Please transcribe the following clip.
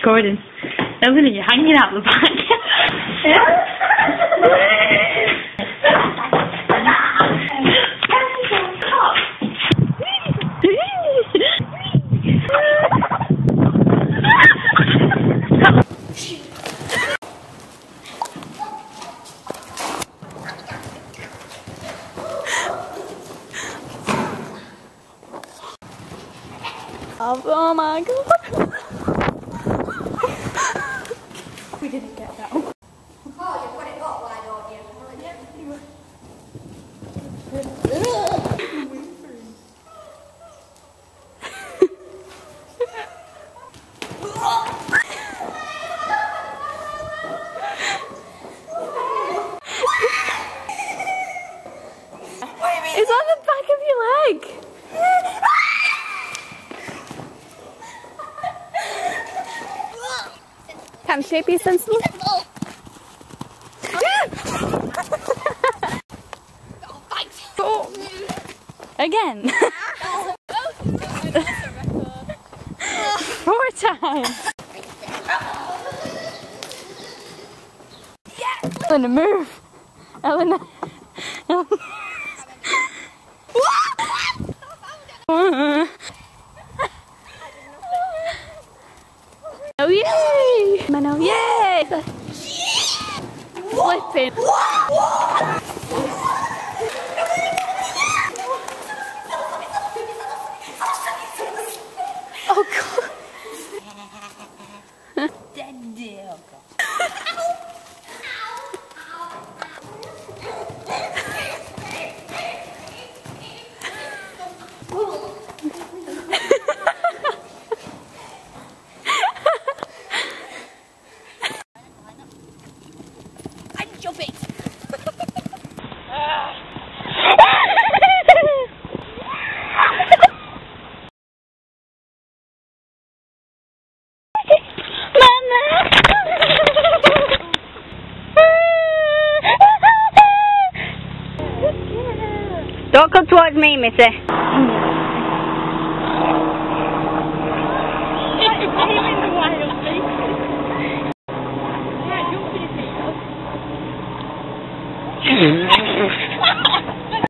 recording. Evelyn, you're hanging out the back. Oh my god! We didn't get that. Oh, you put it up wide, don't you? It's on the back of your leg! Can she be sensible? Oh. Again. 4 times. Elena, move. Elena. Oh yay! Mano, yay! Flipping. Oh god. Dead deal. Jump it! Don't come towards me, Missy.